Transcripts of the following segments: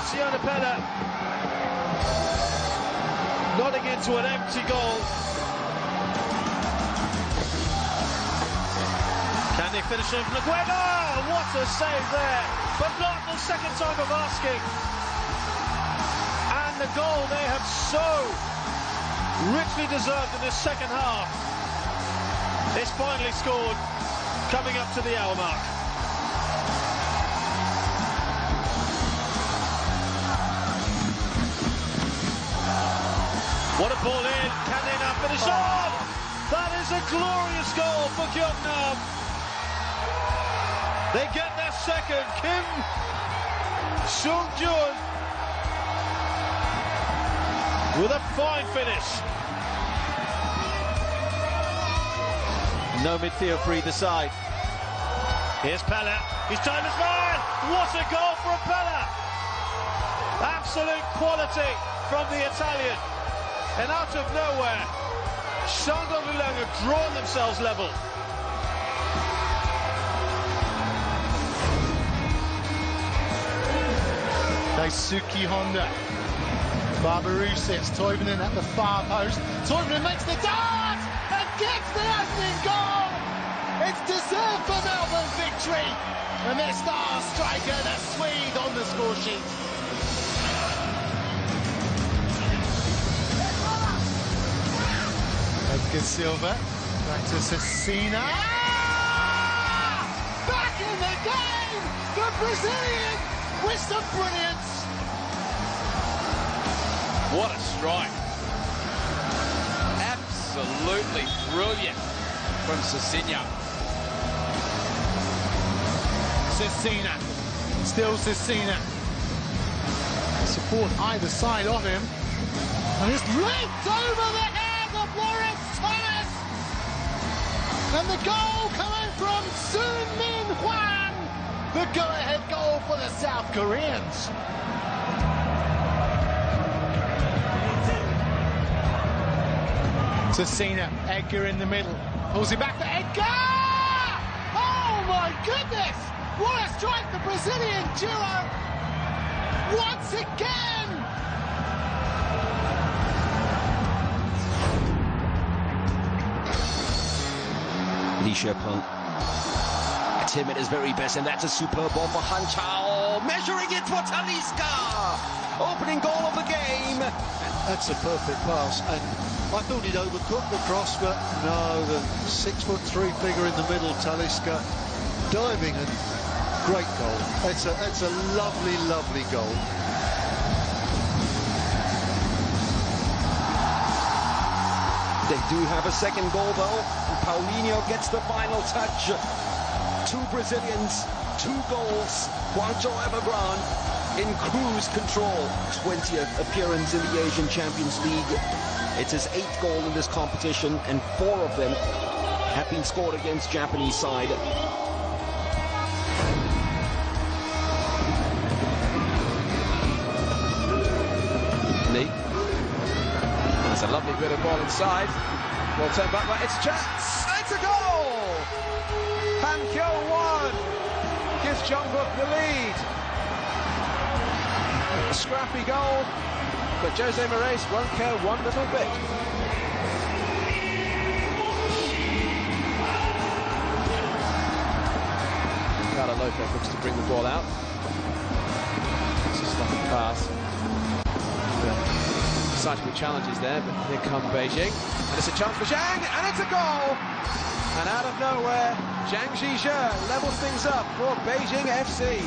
Attenzione Pella. Nodding into an empty goal. Can they finish him? Daegu! What a save there, but not the second time of asking. And the goal they have so richly deserved in this second half is finally scored, coming up to the hour mark. What a ball in, can they now finish off? That is a glorious goal for Gyeongnam. They get their second. Kim Sung-jun with a fine finish. No midfield for either side. Here's Pella. His time is mine. What a goal from Pella. Absolute quality from the Italian. And out of nowhere, Shandong Luleng have drawn themselves level. Daisuke Honda. Barbaru sits Toivonen at the far post. Toivonen makes the dart and gets the opening goal. It's deserved for Melbourne victory. And their star striker, the Swede, on the score sheet. Edgar Silva, back to Cecina. Back in the game, the Brazilian with some brilliance. What a strike. Absolutely brilliant from Cecina. Cecina, still Cecina. Support either side of him. And it's leaped over the head of Lawrence Thomas. And the goal coming from Soon Min Hwan. The go-ahead goal for the South Koreans. Cecina, Edgar in the middle. Pulls it back to Edgar! Oh my goodness! What a strike, the Brazilian duo! Once again! Lee Sherpong. Tim at his very best, and that's a superb ball for Han Chao. Measuring it for Talisca! Opening goal of the game. That's a perfect pass, and I thought he'd overcooked the cross, but no, the 6'3" figure in the middle, Talisca, diving, and great goal. It's a lovely, lovely goal. They do have a second goal though. Paulinho gets the final touch. 2 Brazilians, 2 goals. Guangzhou Evergrande in cruise control. 20th appearance in the Asian Champions League. It's his 8th goal in this competition, and 4 of them have been scored against Japanese side. Lee. That's a lovely bit of ball inside. Ball turned back, but it's a chance. It's a goal! Han Kyo-won gives Jeongbuk the lead. A scrappy goal, but Jose Moraes won't care one little bit. Carlo Lopez looks to bring the ball out. It's a sloppy pass. Exciting challenges there, but here come Beijing. And it's a chance for Zhang, and it's a goal! And out of nowhere, Zhang Zhizhe levels things up for Beijing FC.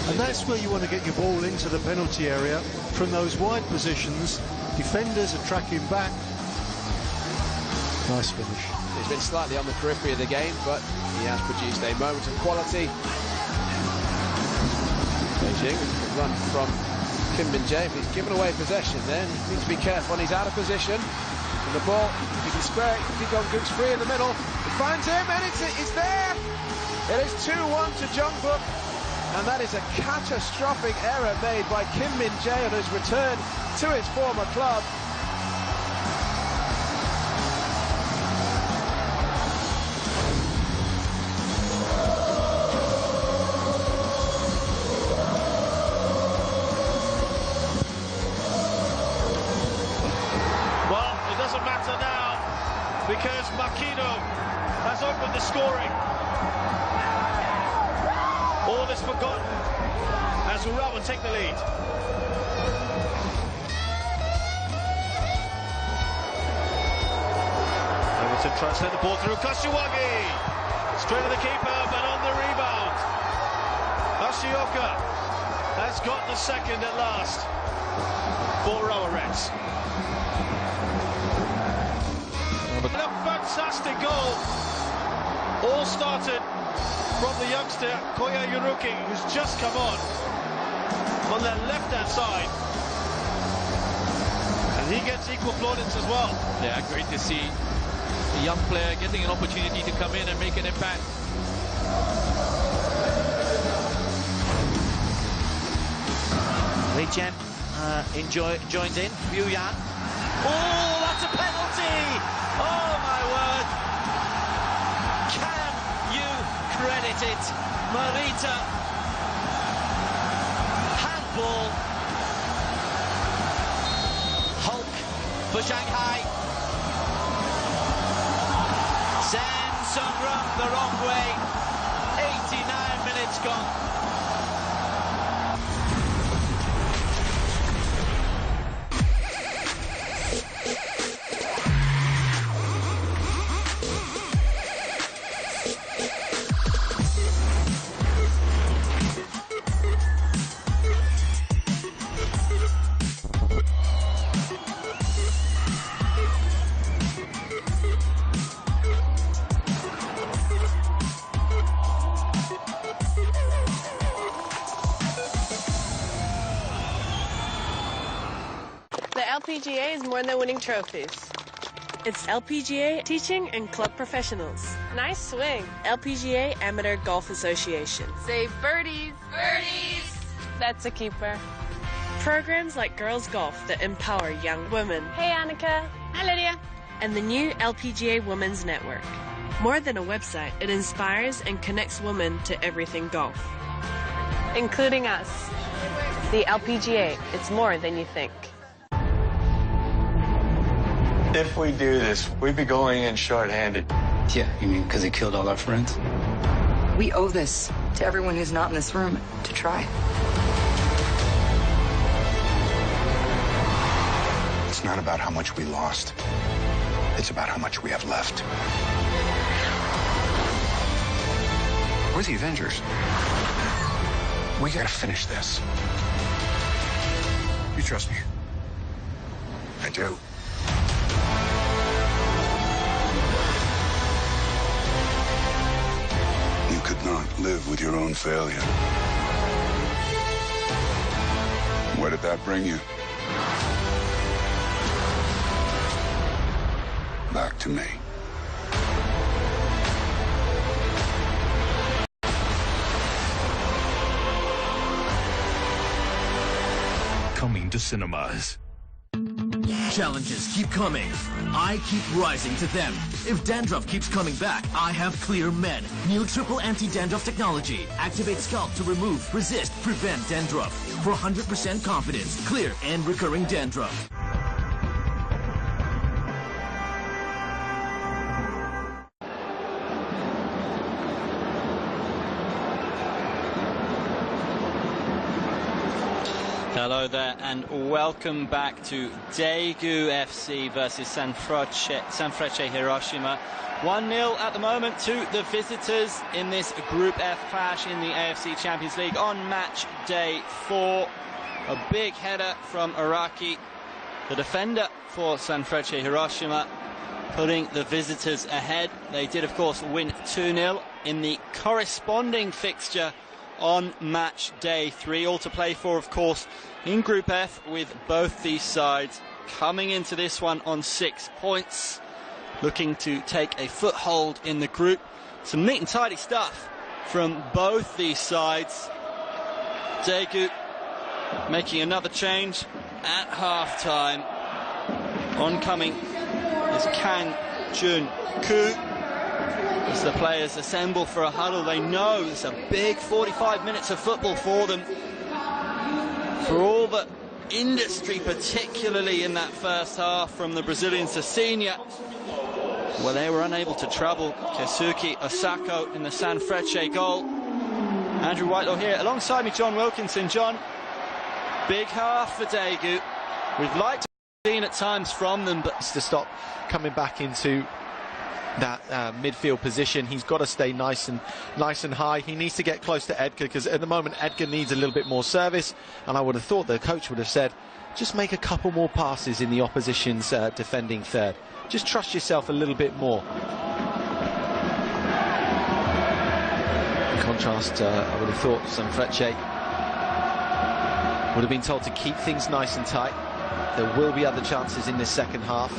And that's where you want to get your ball into the penalty area from those wide positions. Defenders are tracking back. Nice finish. He's been slightly on the periphery of the game, but he has produced a moment of quality. Beijing, run from Kim Min-jae. He's given away possession there. He needs to be careful when he's out of position. And the ball, if he can square it, Kim Jong-guk's free in the middle. He finds him, and it's there. It is 2-1 to Jeongbuk. And that is a catastrophic error made by Kim Min-jae on his return to his former club. because Makino has opened the scoring. All is forgotten as Urawa take the lead. Everton translate the ball through Kashiwagi. Straight to the keeper, but on the rebound. Ashioka has got the second at last for Urawa Reds. A fantastic goal. All started from the youngster Koya Yuruki, who's just come on that left-hand side. And he gets equal plaudits as well. Yeah, great to see a young player getting an opportunity to come in and make an impact. Wei Chen joins in. Yu Yan. Oh, that's a penalty! Oh my word! Can you credit it? Marita. Handball. Hulk for Shanghai. Send Sungrun the wrong way. 89 minutes gone. The LPGA is more than winning trophies. It's LPGA Teaching and Club Professionals. Nice swing. LPGA Amateur Golf Association. Say birdies. Birdies. That's a keeper. Programs like Girls Golf that empower young women. Hey, Annika. Hi, Lydia. And the new LPGA Women's Network. More than a website, it inspires and connects women to everything golf. Including us. The LPGA, it's more than you think. If we do this, we'd be going in short-handed. Yeah, you mean because he killed all our friends? We owe this to everyone who's not in this room to try. It's not about how much we lost. It's about how much we have left. We're the Avengers. We gotta finish this. You trust me? I do. You could not live with your own failure. Where did that bring you? Back to me. Coming to cinemas. Challenges keep coming. I keep rising to them. If dandruff keeps coming back, I have Clear Med. New triple anti-dandruff technology. Activate scalp to remove, resist, prevent dandruff. For 100% confidence, clear and recurring dandruff. Hello there and welcome back to Daegu FC versus Sanfrecce Hiroshima. 1-0 at the moment to the visitors in this Group F clash in the AFC Champions League on match day 4. A big header from Araki, the defender for Sanfrecce Hiroshima, putting the visitors ahead. They did of course win 2-0 in the corresponding fixture on match day 3, all to play for of course in Group F, with both these sides coming into this one on 6 points, looking to take a foothold in the group. Some neat and tidy stuff from both these sides. Daegu making another change at half-time. Oncoming is Kang Jun-koo. As the players assemble for a huddle, they know it's a big 45 minutes of football for them. For all the industry, particularly in that first half from the Brazilian Cecina, Well, they were unable to trouble Keisuke Osako in the Sanfrecce goal. Andrew Whitelaw here, alongside me, John Wilkinson. John, big half for Daegu. We've liked to have seen at times from them, but to stop coming back into that midfield position, he's got to stay nice and high. He needs to get close to Edgar, because at the moment Edgar needs a little bit more service, and I would have thought the coach would have said, just make a couple more passes in the opposition's defending third. Just trust yourself a little bit more. In contrast, I would have thought Sanfrecce would have been told to keep things nice and tight. There will be other chances in this second half.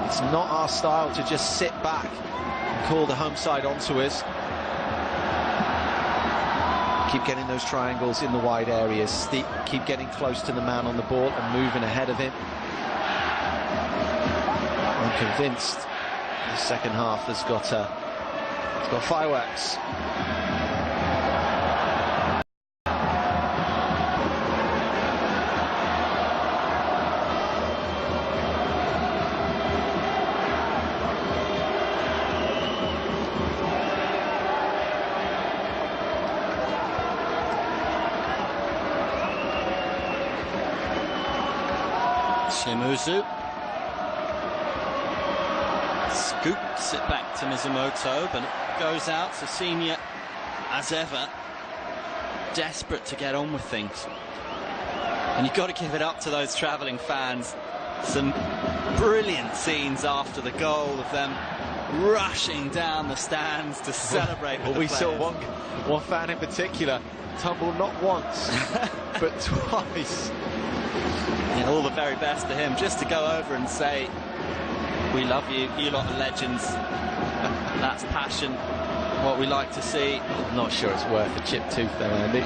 It's not our style to just sit back and call the home side onto us. Keep getting those triangles in the wide areas. Keep getting close to the man on the ball and moving ahead of him. I'm convinced the second half has got fireworks. Shimuzu scoops it back to Mizumoto, but it goes out. So Senior, as ever, desperate to get on with things. And you've got to give it up to those travelling fans. Some brilliant scenes after the goal of them rushing down the stands to celebrate with the players. Saw one fan in particular tumble not once, but twice. And all the very best to him, just to go over and say, we love you, you lot are legends. That's passion, what we like to see. I'm not sure it's worth a chipped tooth there, Andy.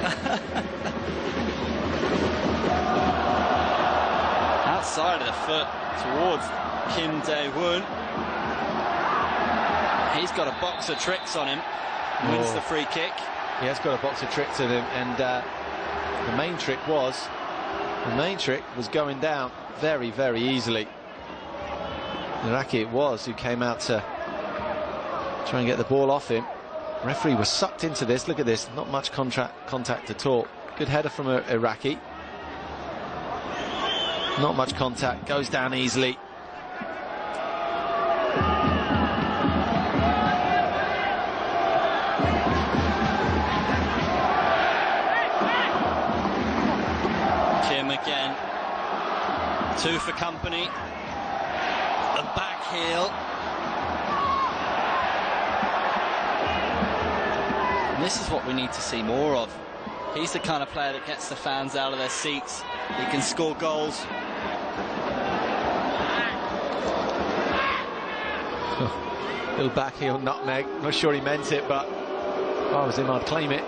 Outside of the foot towards Kim Dae-woon. He's got a box of tricks on him. Wins the free kick. He has got a box of tricks on him, and the main trick was going down very, very easily. Naraki it was who came out to try and get the ball off him. The referee was sucked into this. Look at this, not much contact at all. Good header from Iraqi. Not much contact, goes down easily. Kim again, two for company. A back heel. And this is what we need to see more of. He's the kind of player that gets the fans out of their seats. He can score goals. Little back heel nutmeg. Not sure he meant it, but if I was him, I'd claim it.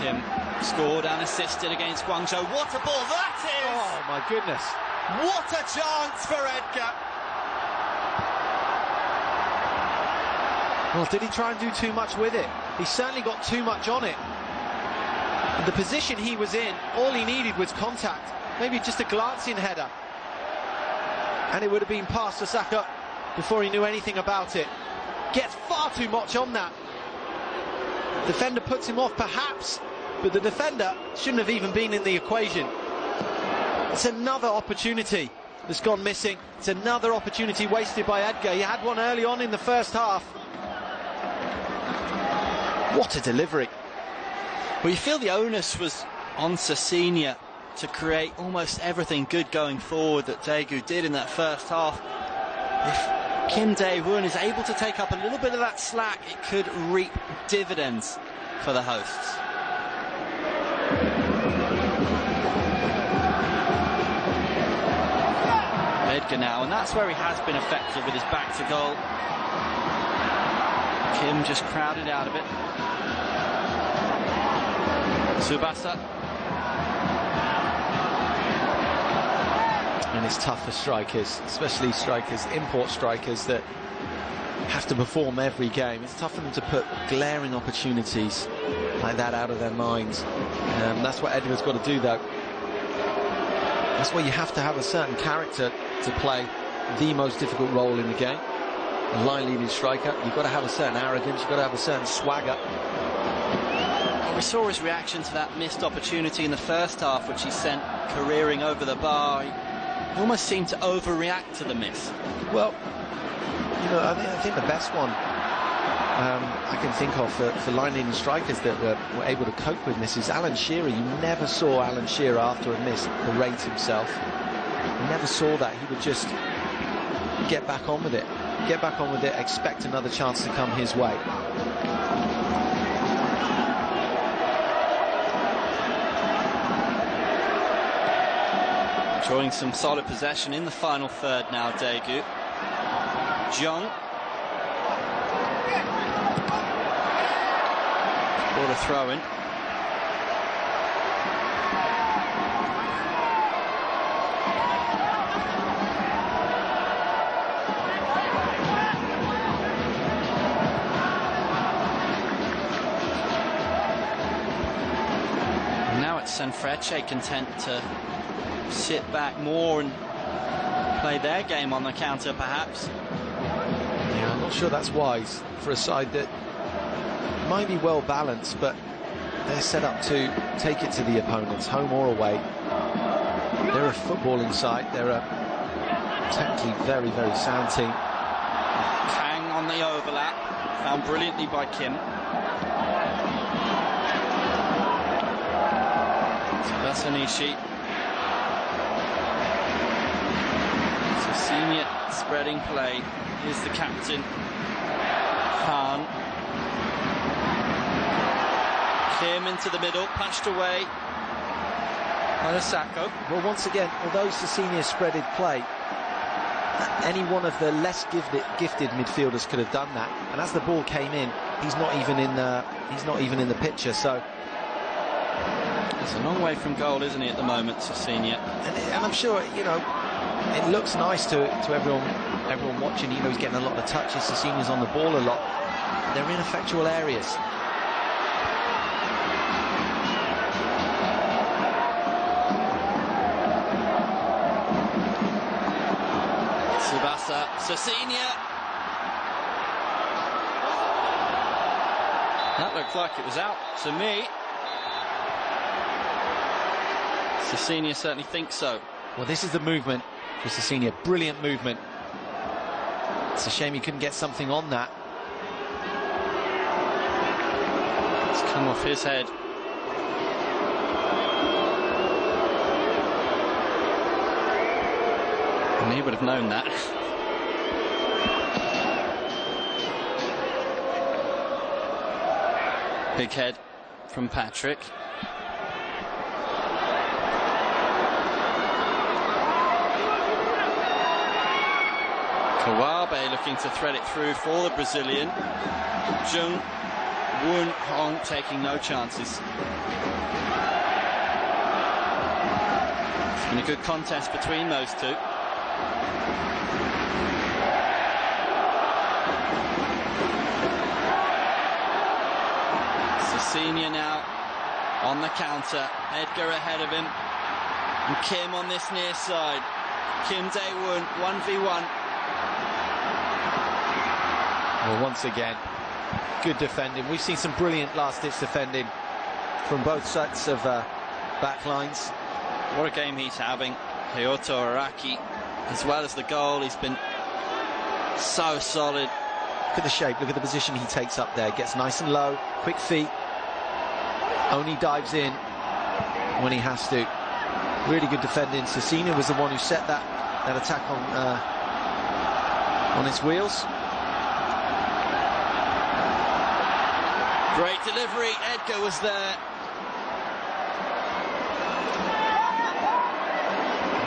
Kim scored and assisted against Guangzhou. What a ball that is! Oh my goodness. What a chance for Edgar. Well, did he try and do too much with it? He certainly got too much on it. And the position he was in, all he needed was contact. Maybe just a glancing header. And it would have been past Osaka before he knew anything about it. Gets far too much on that. Defender puts him off, perhaps, but the defender shouldn't have even been in the equation. It's another opportunity that's gone missing. It's another opportunity wasted by Edgar. He had one early on in the first half. What a delivery. Well, you feel the onus was on Senior to create almost everything good going forward that Daegu did in that first half. If Kim Dae-woon is able to take up a little bit of that slack, it could reap dividends for the hosts. Edgar now, and that's where he has been effective with his back to goal. Kim just crowded out of it. Tsubasa. And it's tough for strikers, especially strikers, import strikers that have to perform every game. It's tough for them to put glaring opportunities like that out of their minds. That's what Edgar's got to do, though. That's why you have to have a certain character to play the most difficult role in the game. A line-leading striker, you've got to have a certain arrogance, you've got to have a certain swagger. Well, we saw his reaction to that missed opportunity in the first half, which he sent careering over the bar. He almost seemed to overreact to the miss. Well, you know, I think the best one I can think of for line-leading strikers that were able to cope with misses, Alan Shearer. You never saw Alan Shearer after a miss berate himself. You never saw that. He would just get back on with it. Get back on with it, expect another chance to come his way. Enjoying some solid possession in the final third now, Daegu. Jung. Brought a throw in. Now it's Sanfrecce content to sit back more and play their game on the counter, perhaps. Yeah, I'm not sure that's wise for a side that might be well balanced, but they're set up to take it to the opponents, home or away. They're a footballing side. They're a technically very, very sound team. Kang on the overlap, found brilliantly by Kim. Basanishi. Senior spreading play. Here's the captain, Khan. Kim into the middle, punched away by Osako. Well, once again, although Cecchini spreaded play, any one of the less gifted midfielders could have done that. And as the ball came in, he's not even in the picture. So it's a long way from goal, isn't he, at the moment, Cecchini? And I'm sure, you know, it looks nice to everyone watching. You know, he's getting a lot of touches. Cecchini's on the ball a lot. They're ineffectual areas. Tsubasa, Cecchini. That looked like it was out to me. Cecchini certainly thinks so. Well, this is the movement for Cecchini. Brilliant movement. It's a shame he couldn't get something on that. It's come off his head. And he would have known that. Big head from Patrick. Kawabe looking to thread it through for the Brazilian. Jung Woon Hong taking no chances. It's been a good contest between those two. Cecchini now on the counter. Edgar ahead of him. And Kim on this near side. Kim Dae-woon, 1v1. Well, once again, good defending. We've seen some brilliant last-ditch defending from both sets of backlines. What a game he's having. Kyoto Araki, as well as the goal, he's been so solid. Look at the shape, look at the position he takes up there. Gets nice and low, quick feet. Only dives in when he has to. Really good defending. Cecchini was the one who set that attack on its wheels. Great delivery, Edgar was there.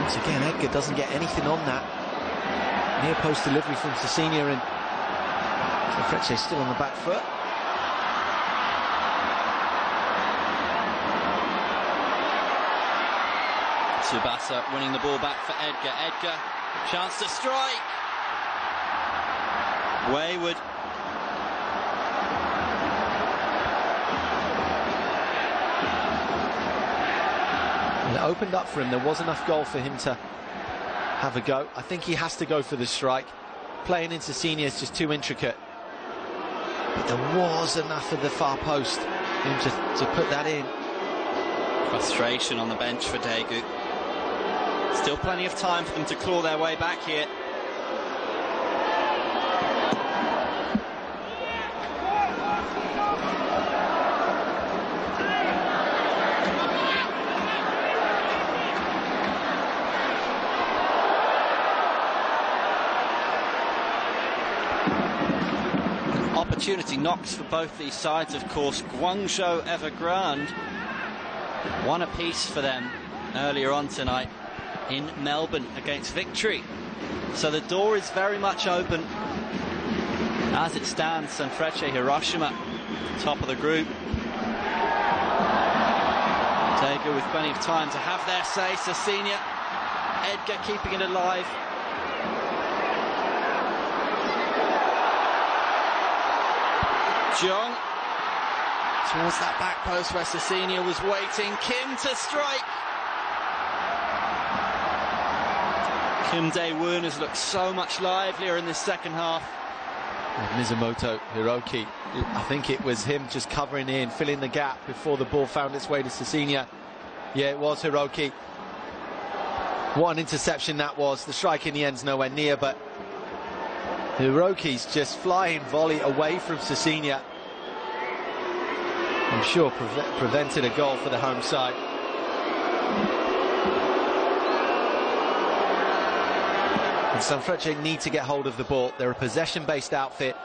Once again, Edgar doesn't get anything on that. Near post delivery from Cecchini, and Sanfrecce still on the back foot. Tsubasa winning the ball back for Edgar. Edgar, chance to strike. Wayward. It opened up for him. There was enough goal for him to have a go. I think he has to go for the strike. Playing into senior is just too intricate. But there was enough of the far post for him to put that in. Frustration on the bench for Daegu. Still plenty of time for them to claw their way back here. Opportunity knocks for both these sides, of course. Guangzhou Evergrande, one apiece for them earlier on tonight in Melbourne against Victory. So the door is very much open as it stands. Sanfrecce Hiroshima, top of the group. Daegu with plenty of time to have their say. Cecilia, Edgar keeping it alive. Jong towards that back post where Cecilia was waiting. Kim to strike. Kim Dae-woon has looked so much livelier in this second half. Mizumoto Hiroki, I think it was him just covering in, filling the gap before the ball found its way to Cecilia. Yeah, it was Hiroki. What an interception that was. The strike in the end's nowhere near, but Hiroki's just flying volley away from Cecilia. I'm sure prevented a goal for the home side. And Sanfrecce need to get hold of the ball. They're a possession-based outfit.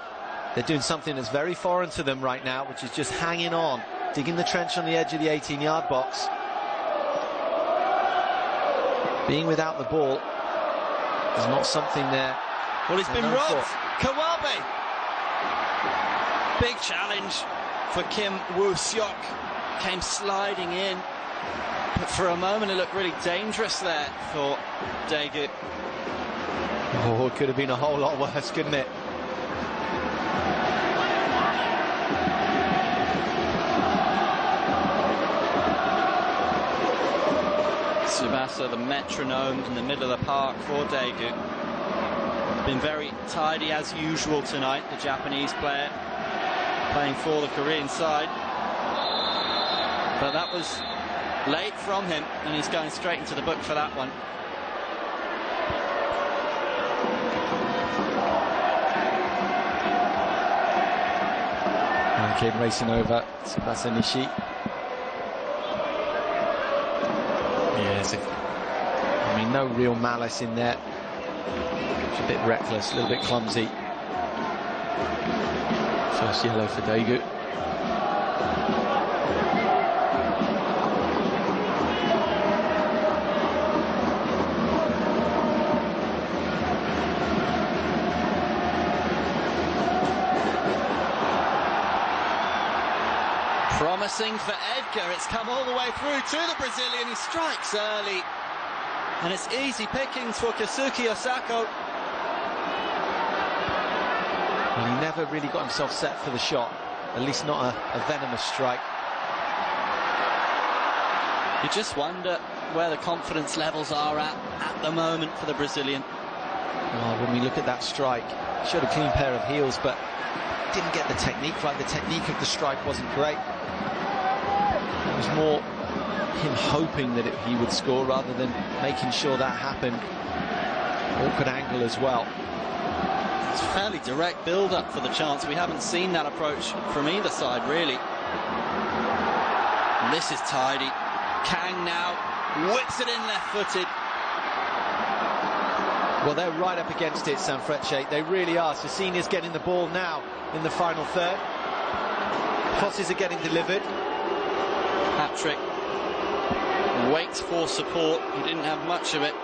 They're doing something that's very foreign to them right now, which is just hanging on, digging the trench on the edge of the 18-yard box. Being without the ball is not something there. Well, he's been robbed. Kawabe. Big challenge for Kim Woo-seok. Came sliding in. But for a moment, it looked really dangerous there for Daegu. Oh, it could have been a whole lot worse, couldn't it? Tsubasa, the metronome in the middle of the park for Daegu. Been very tidy as usual tonight, the Japanese player playing for the Korean side. But that was late from him, and he's going straight into the book for that one. And came racing over Tsubasa Nishi. Yes, I mean, no real malice in there. It's a bit reckless, a little bit clumsy. First yellow for Daegu. Promising for Edgar. It's come all the way through to the Brazilian. He strikes early. And it's easy pickings for Kazuki Osako. And he never really got himself set for the shot. At least not a venomous strike. You just wonder where the confidence levels are at the moment for the Brazilian. Well, when we look at that strike, showed a clean pair of heels, but didn't get the technique right. The technique of the strike wasn't great. It was more him hoping that he would score rather than making sure that happened. Awkward angle as well. It's fairly direct build-up for the chance. We haven't seen that approach from either side, really. And this is tidy. Kang now whips it in left-footed. Well, they're right up against it, Sanfrecce. They really are. Cecilia's getting the ball now in the final third. Crosses are getting delivered. Hat-trick. Waits for support. He didn't have much of it.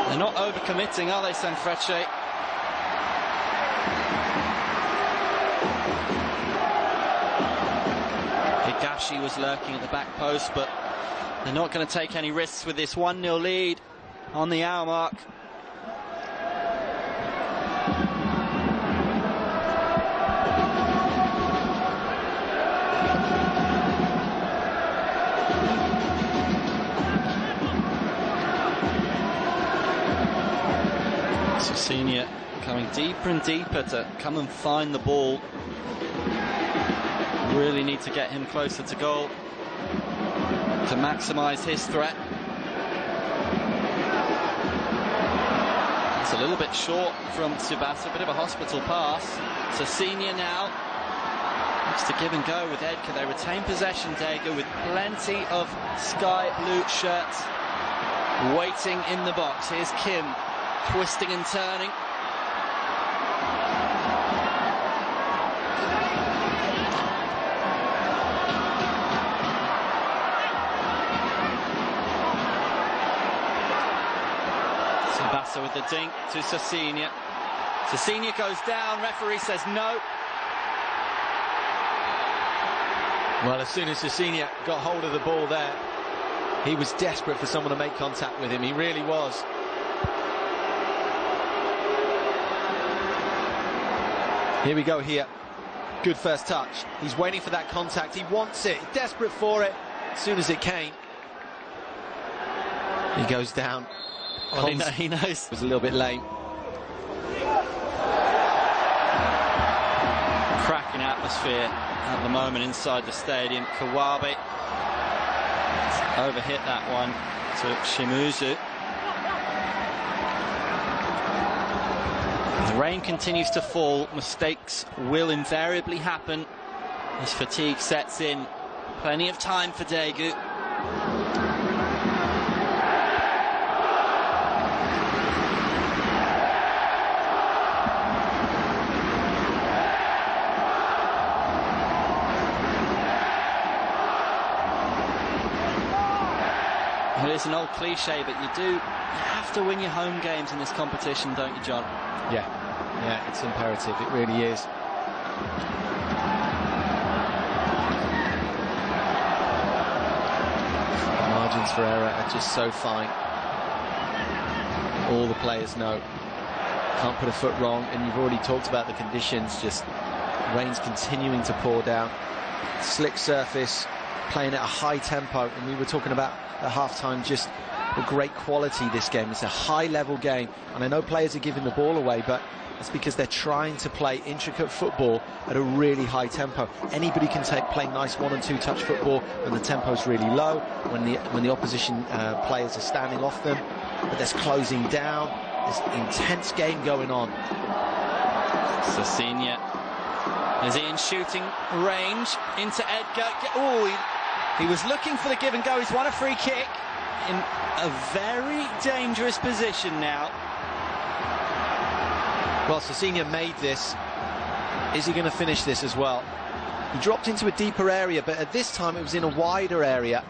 They're not overcommitting, are they, Sanfrecce? Higashi was lurking at the back post, but They're not going to take any risks with this 1-0 lead on the hour mark. Senior coming deeper and deeper to come and find the ball. Really need to get him closer to goal to maximise his threat. It's a little bit short from Tsubasa, a bit of a hospital pass. Senior now looks to give and go with Edgar. They retain possession, Daegu, with plenty of sky blue shirts waiting in the box. Here's Kim, twisting and turning. Tsubasa with the dink to Senior. Senior goes down, referee says no. Well, as soon as Senior got hold of the ball there, he was desperate for someone to make contact with him. He really was. Here we go here. Good first touch. He's waiting for that contact. He wants it. Desperate for it. As soon as it came, he goes down. Well, he knows. It was a little bit late. Cracking atmosphere at the moment inside the stadium. Kawabe overhit that one to Shimuzu. The rain continues to fall. Mistakes will invariably happen as fatigue sets in. Plenty of time for Daegu. It's an old cliche, but you have to win your home games in this competition, don't you, John? Yeah, it's imperative. It really is. The margins for error are just so fine. All the players know. Can't put a foot wrong, and you've already talked about the conditions. Just rain's continuing to pour down. Slick surface, playing at a high tempo, and we were talking about at half-time just the great quality this game. It's a high-level game, and I know players are giving the ball away, but it's because they're trying to play intricate football at a really high tempo. Anybody can play nice 1- and 2-touch football when the tempo's really low, when the opposition players are standing off them, but there's closing down. There's an intense game going on. Senior is in shooting range into Edgar. Oh, he was looking for the give and go. He's won a free kick in a very dangerous position now. Well, Senior made this. Is he going to finish this as well? He dropped into a deeper area, but at this time it was in a wider area.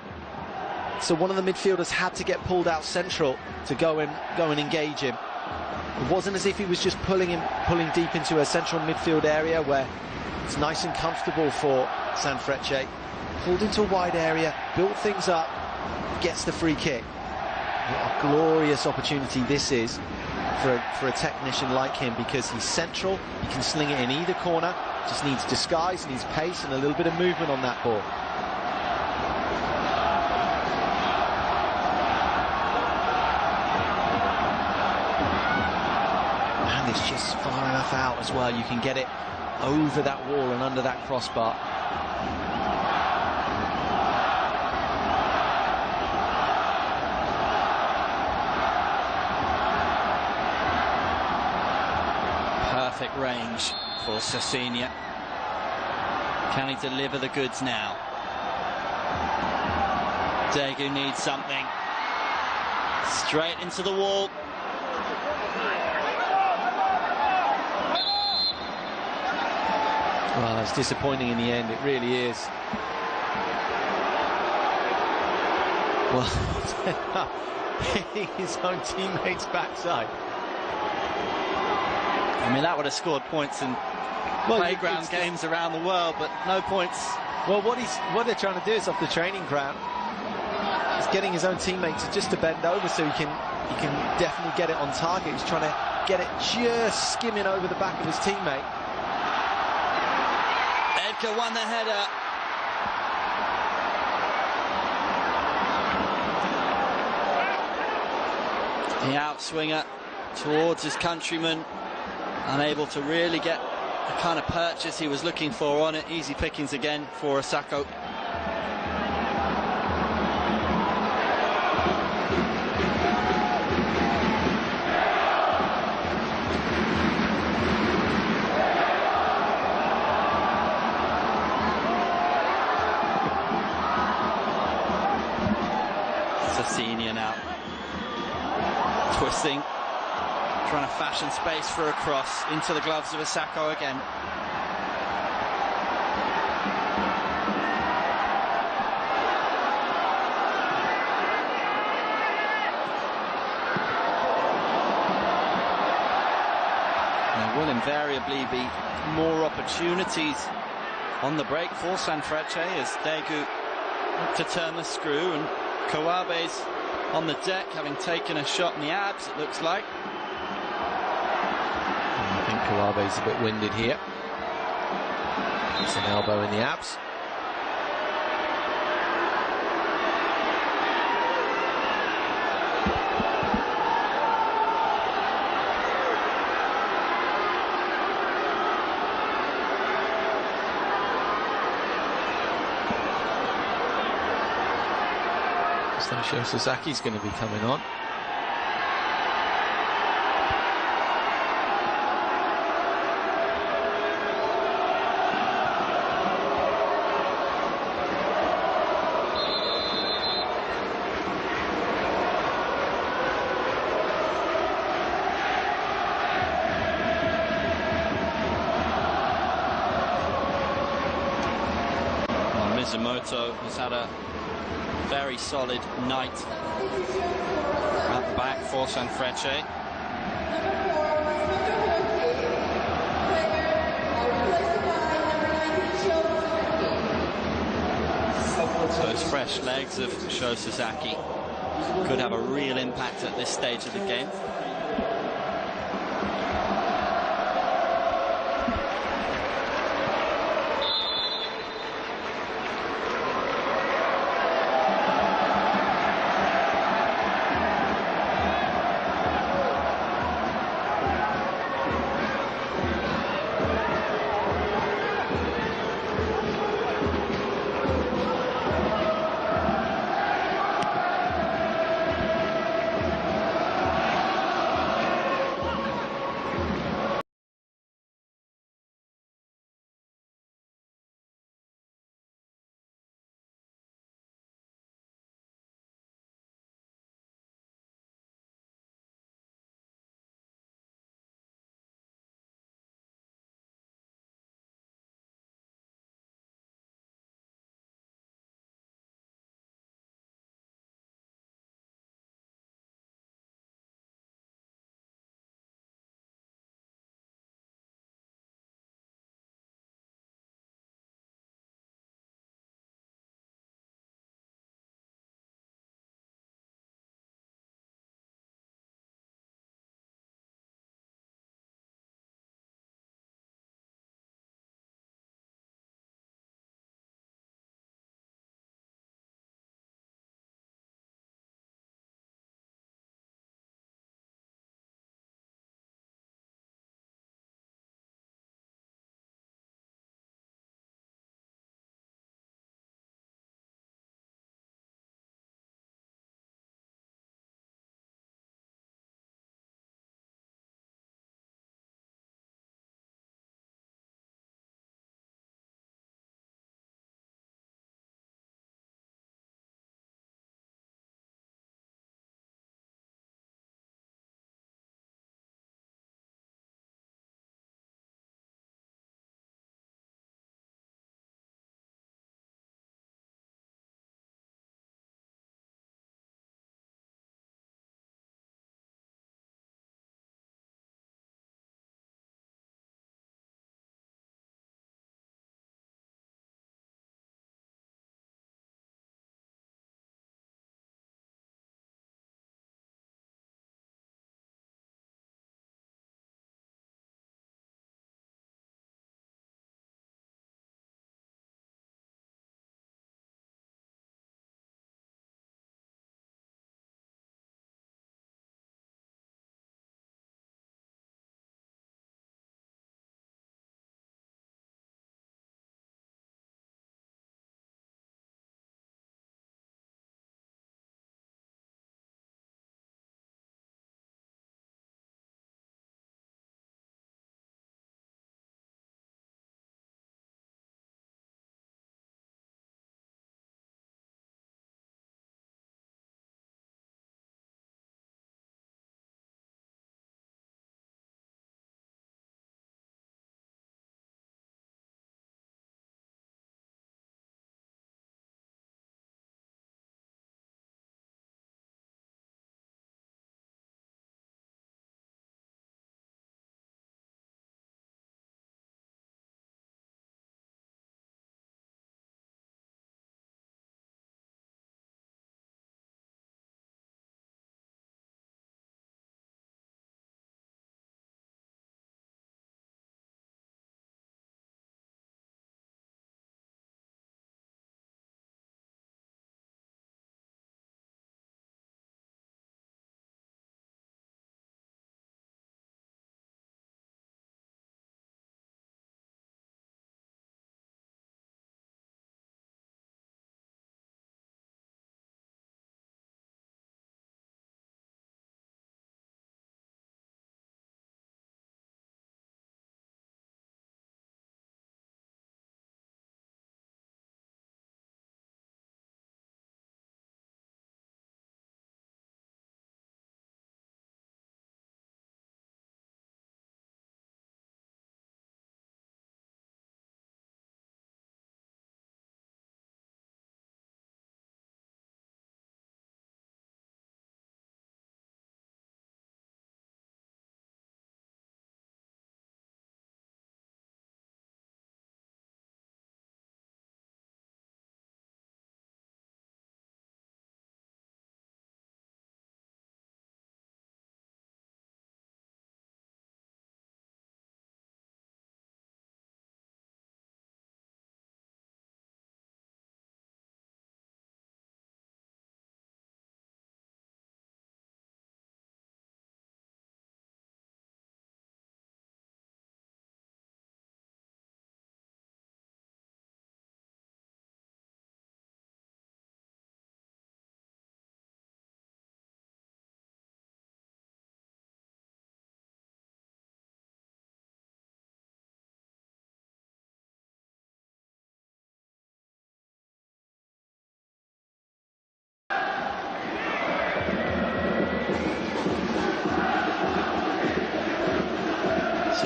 So one of the midfielders had to get pulled out central to go and engage him. It wasn't as if he was just pulling deep into a central midfield area where it's nice and comfortable for Sanfrecce. Pulled into a wide area, built things up, gets the free kick. What a glorious opportunity this is for a technician like him, because he's central, he can sling it in either corner, just needs disguise, needs pace and a little bit of movement on that ball. And it's just far enough out as well, you can get it over that wall and under that crossbar. Perfect range for Senior. Can he deliver the goods now? Daegu needs something. Straight into the wall. Well, it's disappointing in the end, it really is. Well, hitting his own teammate's backside. I mean, that would have scored points in playground games around the world, but no points. Well, what they're trying to do is off the training ground. He's getting his own teammate to bend over so he can definitely get it on target. He's trying to get it just skimming over the back of his teammate. Edgar won the header. The outswinger towards his countryman, unable to really get the kind of purchase he was looking for on it. Easy pickings again for Osako. Senior now twisting, trying to fashion space for a cross into the gloves of Osako again. There will invariably be more opportunities on the break for Sanfrecce as Daegu look to turn the screw, and Kawabe's on the deck, having taken a shot in the abs, it looks like. I think Kawabe's a bit winded here. It's an elbow in the abs. Sho Sasaki's going to be coming on. Well, Mizumoto has had a very solid night at the back for Sanfrecce. Those fresh legs of Sho Sasaki could have a real impact at this stage of the game.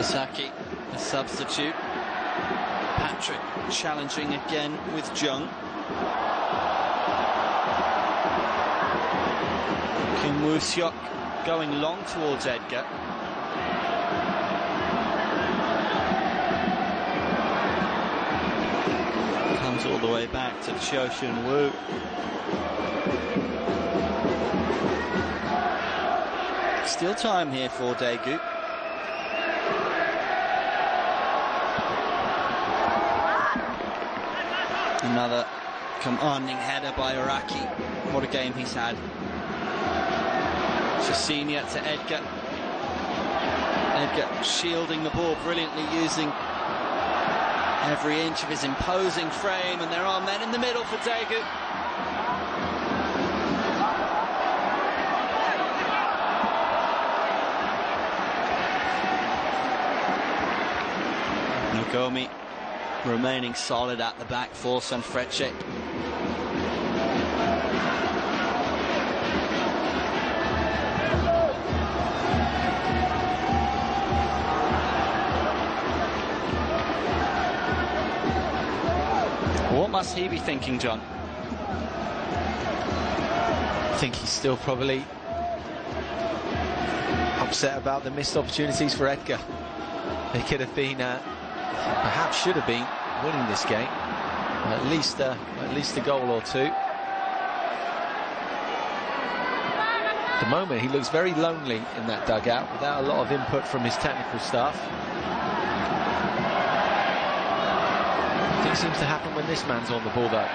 Sasaki, a substitute. Patrick challenging again with Jung. Kim Woo-seok going long towards Edgar. Comes all the way back to Cho Shun-woo. Still time here for Daegu. Another commanding header by Araki. What a game he's had. Senior to Edgar. Edgar shielding the ball brilliantly, using every inch of his imposing frame, and there are men in the middle for Daegu. Nagomi remaining solid at the back for Sanfrecce. What must he be thinking, John? I think he's still probably upset about the missed opportunities for Edgar. They could have been, perhaps should have been, winning this game. At least a goal or two. At the moment, he looks very lonely in that dugout, without a lot of input from his technical staff. It seems to happen when this man's on the ball, though.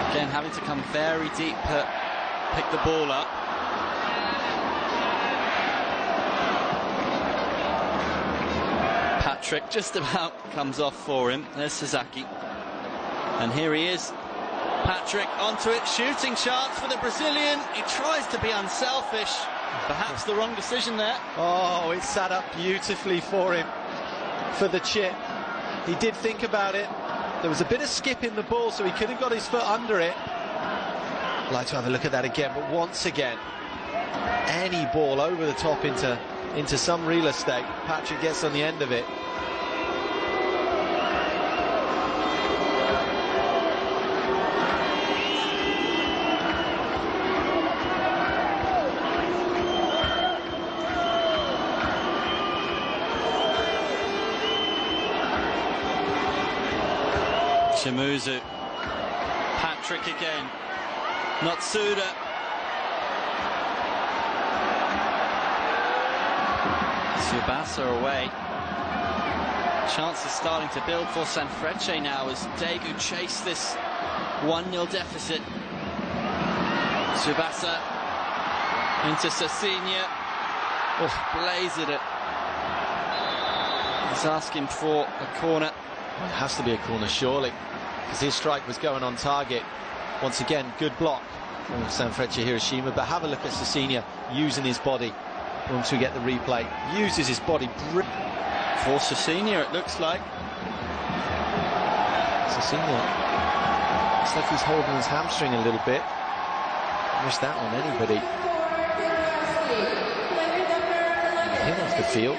Again, having to come very deep, pick the ball up. Patrick just about comes off for him. There's Sasaki. And here he is. Patrick onto it, shooting chance for the Brazilian. He tries to be unselfish. Perhaps the wrong decision there. Oh, it sat up beautifully for him, for the chip. He did think about it. There was a bit of skip in the ball, so he could have got his foot under it. I'd like to have a look at that again, but once again, any ball over the top into some real estate, Patrick gets on the end of it. Shimuzu, Patrick again, Natsuda, Tsubasa away. Chances starting to build for Sanfrecce now as Daegu chase this 1-0 deficit. Tsubasa into Sasinia, blaze it. He's asking for a corner. Well, it has to be a corner, surely, because his strike was going on target. Once again, good block from Sanfrecce Hiroshima, but have a look at Sasinia using his body once we get the replay. Uses his body for Sasinia, it looks like. Sasinia looks like he's holding his hamstring a little bit. Wish that on anybody. Him off the field.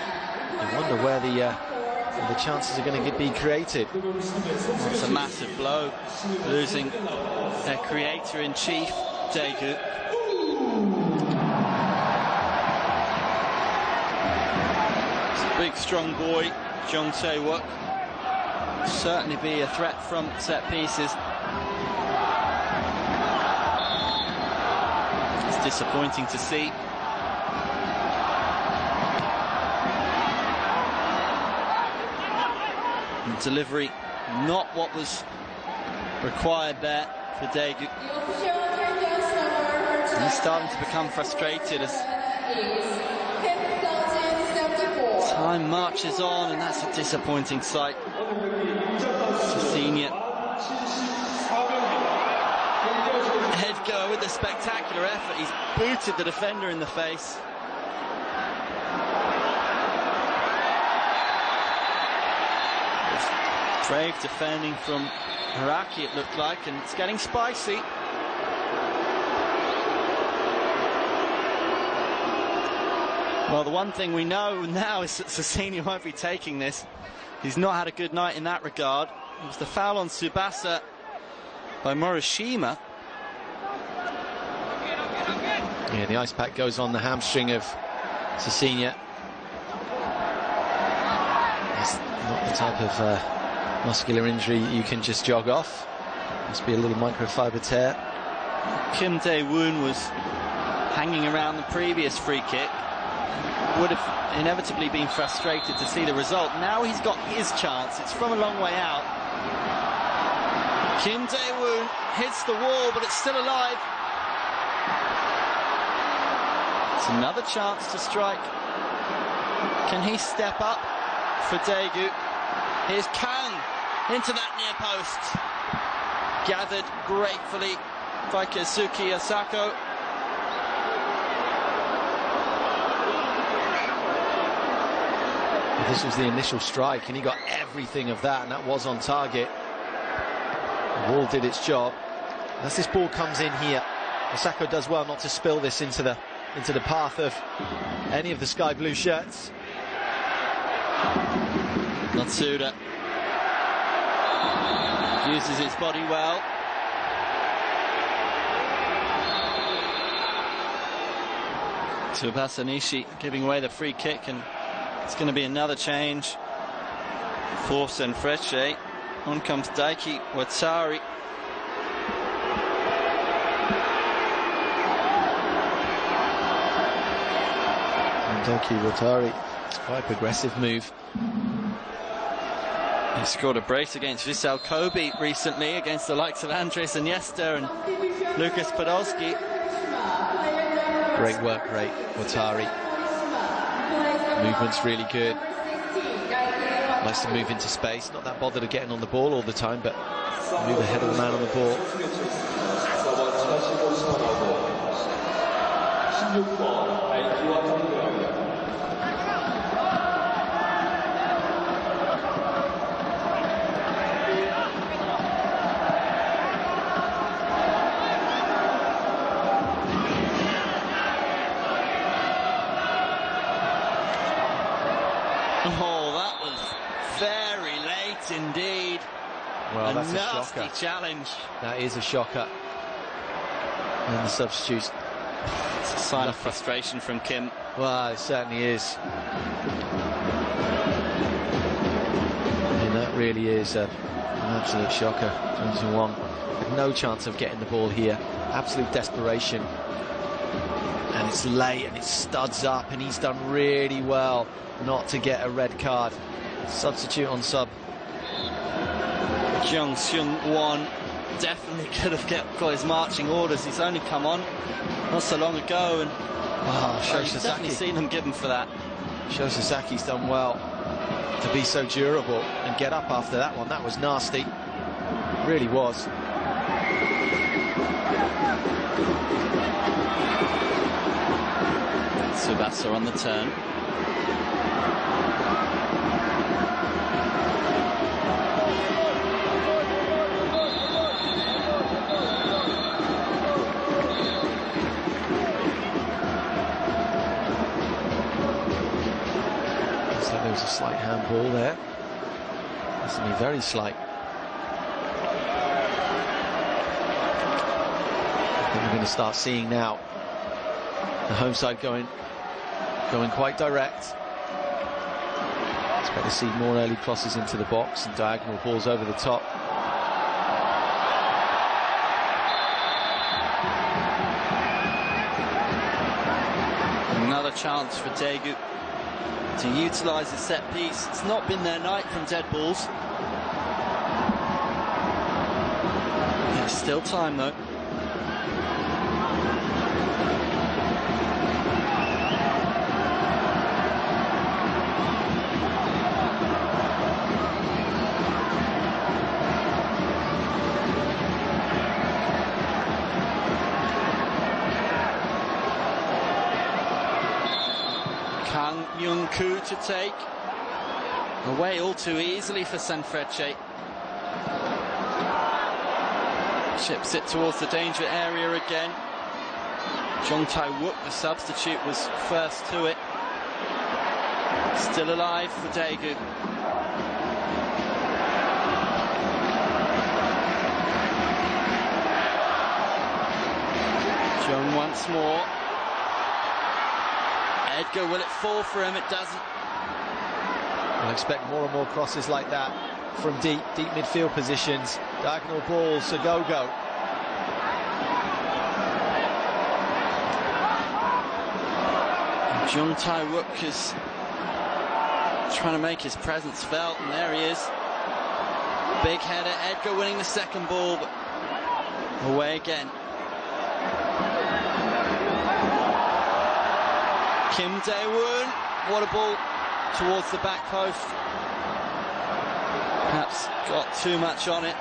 You wonder where the chances are going to be created. It's a massive blow, losing their creator-in-chief, Daegu. Big, strong boy, Jung Tae-wook. Certainly be a threat from set pieces. It's disappointing to see. And delivery, not what was required there for Daegu. He's starting to become frustrated as time marches on, and that's a disappointing sight. Senior Edgar with a spectacular effort. He's booted the defender in the face. Brave defending from Araki, it looked like, and it's getting spicy. Well, the one thing we know now is that Sasini won't be taking this. He's not had a good night in that regard. It was the foul on Tsubasa by Hiroshima. Yeah, the ice pack goes on the hamstring of Sasini. It's not the type of muscular injury you can just jog off. Must be a little microfiber tear. Kim Dae-woon was hanging around the previous free kick. Would have inevitably been frustrated to see the result. Now he's got his chance. It's from a long way out. Kim Dae-woon hits the wall, but it's still alive. It's another chance to strike. Can he step up for Daegu? Here's Kang into that near post. Gathered gratefully by Keisuke Asako. This was the initial strike, and he got everything of that, and that was on target. The wall did its job. As this ball comes in here, Asako does well not to spill this into the path of any of the sky blue shirts. Natsuda uses his body well. Tsubasa Nishi giving away the free kick, and it's going to be another change for Sanfrecce. On comes Daiki Watari. And Daiki Watari, it's quite a progressive move. He scored a brace against Vissel Kobe recently, against the likes of Andres Iniesta and Lucas Podolski. Great work rate, Watari. Movement's really good. Likes to move into space, not that bothered of getting on the ball all the time, but move ahead of the man on the ball. Indeed. Well, that's a nasty shocker. Challenge. That is a shocker. And the substitutes. It's a sign of frustration from Kim. Well, it certainly is. And that really is an absolute shocker. 21 with no chance of getting the ball here. Absolute desperation. And it's late and it studs up, and he's done really well not to get a red card. Substitute on sub. Jung Seung-won definitely could have got his marching orders. He's only come on not so long ago, and you've definitely seen him given for that. Sho Sasaki's done well to be so durable and get up after that one. That was nasty. Really was. Tsubasa on the turn. There was a slight handball there. That's going to be very slight. I think we're going to start seeing now the home side going quite direct. Expect to see more early crosses into the box and diagonal balls over the top. Another chance for Daegu to utilise the set piece. It's not been their night from dead balls. There's still time though. Kang Myung-koo to take. Away all too easily for Sanfrecce. Chips it towards the danger area again. Jong Tai-wook, the substitute, was first to it. Still alive for Daegu. Jung once more. Edgar, will it fall for him? It doesn't. I'll expect more and more crosses like that from deep midfield positions. Diagonal balls, a go-go. Jung Tae-wook is trying to make his presence felt, and there he is. Big header, Edgar winning the second ball, but away again. Kim Dae-woon, what a ball towards the back post. Perhaps got too much on it.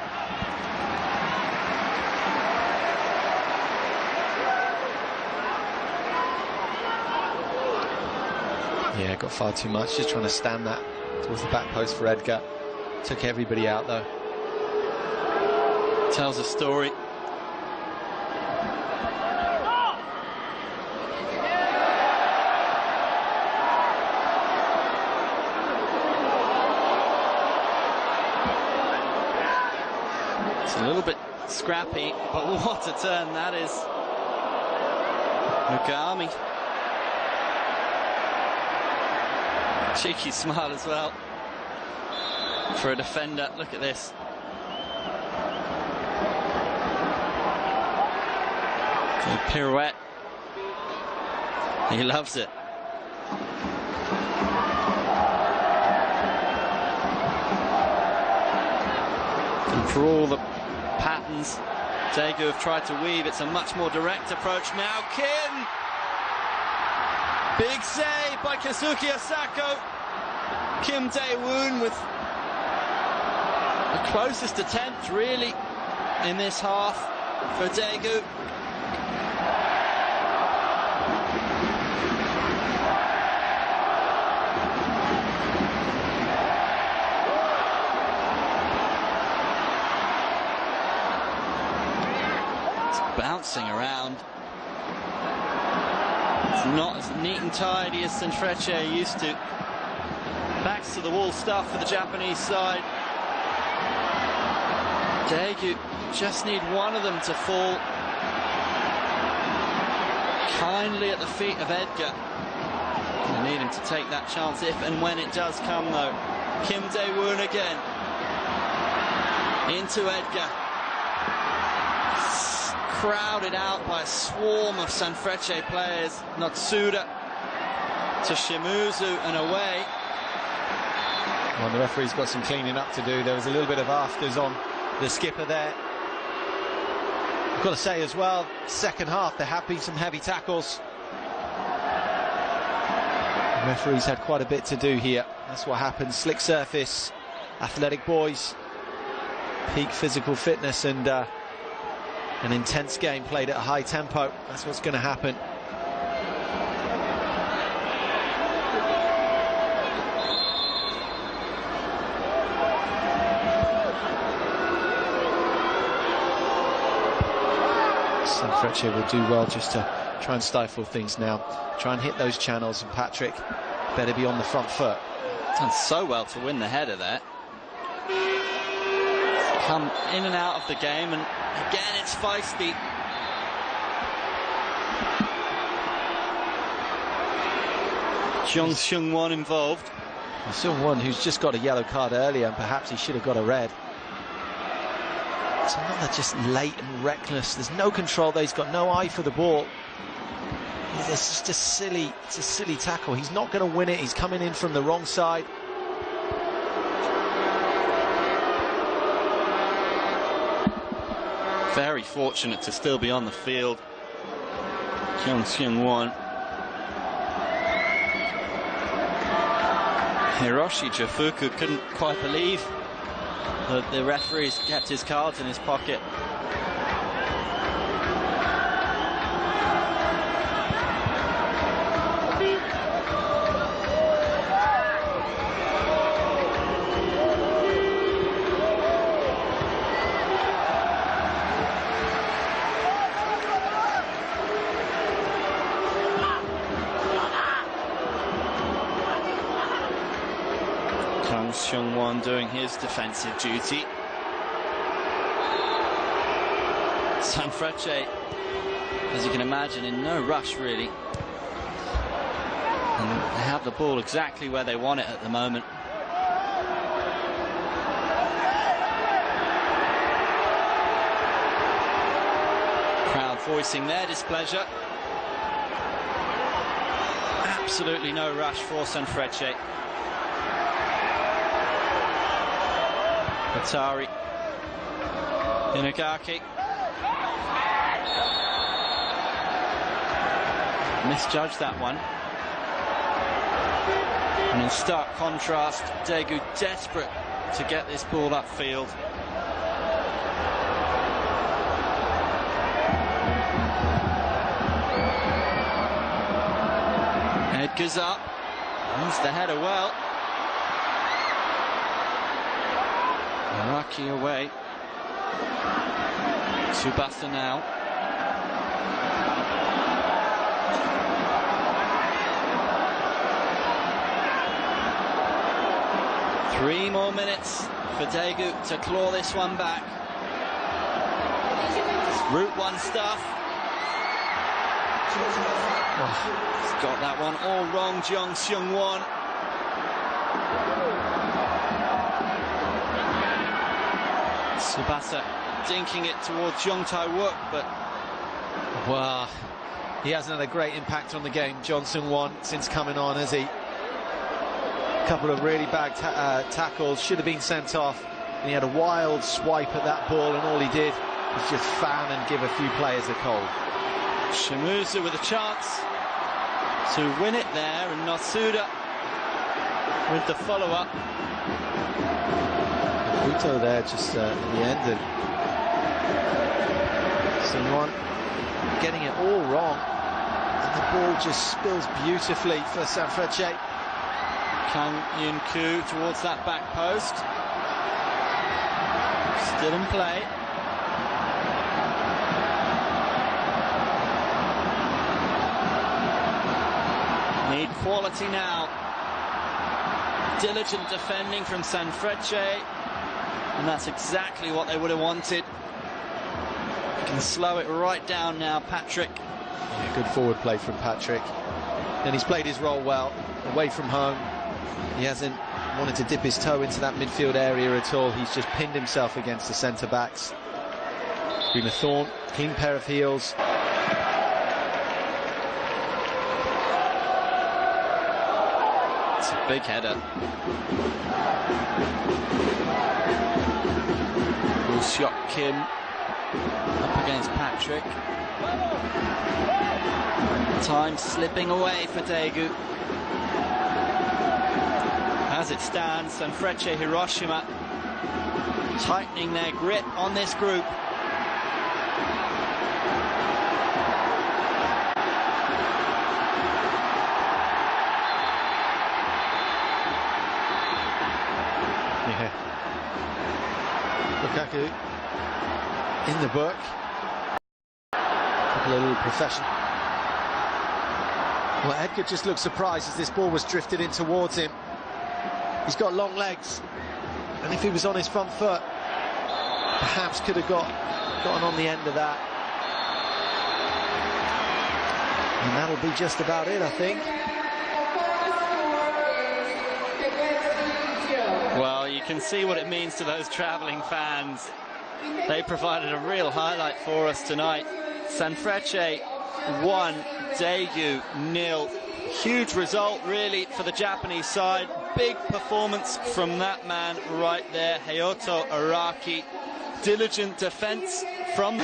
Yeah, got far too much, just trying to stand that towards the back post for Edgar. Took everybody out though. Tells a story. It's a little bit scrappy, but what a turn that is. Nugami. Cheeky smile as well for a defender. Look at this. The pirouette. He loves it. And for all the patterns Daegu have tried to weave, it's a much more direct approach now. Kim! Big save by Kazuki Asako. Kim Dae-woon with the closest attempt really in this half for Daegu. It's bouncing around. It's not as neat and tidy as Sanfrecce used to. Backs to the wall stuff for the Japanese side. Daegu just need one of them to fall kindly at the feet of Edgar. They need him to take that chance if and when it does come though. Kim Dae-woon again. Into Edgar. Crowded out by a swarm of Sanfrecce players. Notsuda to Shimuzu and away. Well, the referee's got some cleaning up to do. There was a little bit of afters on the skipper there. I've got to say as well, second half there have been some heavy tackles. The referee's had quite a bit to do here. That's what happens. Slick surface, athletic boys, peak physical fitness, and an intense game played at a high tempo. That's what's going to happen. Sanfrecce will do well just to try and stifle things now. Try and hit those channels, and Patrick better be on the front foot. Done so well to win the header there. Come in and out of the game, and again it's feisty. Jung Seung-won involved. Seung-won, who's just got a yellow card earlier, and perhaps he should have got a red. It's another just late and reckless. There's no control there. He's got no eye for the ball. It's just a silly tackle. He's not going to win it. He's coming in from the wrong side. Very fortunate to still be on the field. Jung Seung-won. Hiroshi Jofuku couldn't quite believe that the referee's kept his cards in his pocket. Jong Seung-won doing his defensive duty. Sanfrecce, as you can imagine, in no rush really. And they have the ball exactly where they want it at the moment. Crowd voicing their displeasure. Absolutely no rush for Sanfrecce. Atari. Inagaki. Misjudged that one. And in stark contrast, Daegu desperate to get this ball upfield. Edgar's up. Moves the header well. Araki away. Tsubasa now. Three more minutes for Daegu to claw this one back. Route 1 stuff. Oh, he's got that one all wrong, Jong Seung-won. Tsubasa dinking it towards Jong Tae-wook, but... Well, he hasn't had a great impact on the game, Jong Seung-won, since coming on, has he? A couple of really bad tackles, should have been sent off. And he had a wild swipe at that ball, and all he did was just fan and give a few players a cold. Shimuzu with a chance to win it there, and Nosuda with the follow-up. Kuto there just at the end, and Seung-won getting it all wrong, and the ball just spills beautifully for Sanfrecce. Kang Yun-koo towards that back post. Still in play. Need quality now. Diligent defending from Sanfrecce, and that's exactly what they would have wanted. You can slow it right down now, Patrick. Yeah, good forward play from Patrick. And he's played his role well, away from home. He hasn't wanted to dip his toe into that midfield area at all. He's just pinned himself against the centre-backs. Been a thorn, clean pair of heels. It's a big header. Woo Seok Kim up against Patrick. Time slipping away for Daegu. As it stands, Sanfrecce Hiroshima tightening their grip on this group. Yeah. Lukaku in the book. A couple of little professional. Well, Edgar just looked surprised as this ball was drifted in towards him. He's got long legs, and if he was on his front foot, perhaps could have gotten on the end of that. And that'll be just about it, I think. Well, you can see what it means to those travelling fans. They provided a real highlight for us tonight. Sanfrecce 1, Daegu 0. Huge result, really, for the Japanese side. Big performance from that man right there, Hayato Araki. Diligent defence from...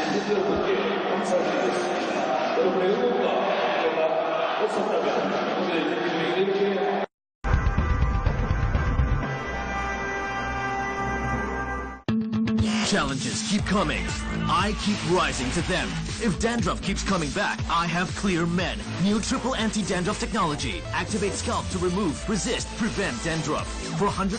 Challenges keep coming. I keep rising to them. If dandruff keeps coming back, I have clear men. New triple anti-dandruff technology. Activate scalp to remove, resist, prevent dandruff. For 100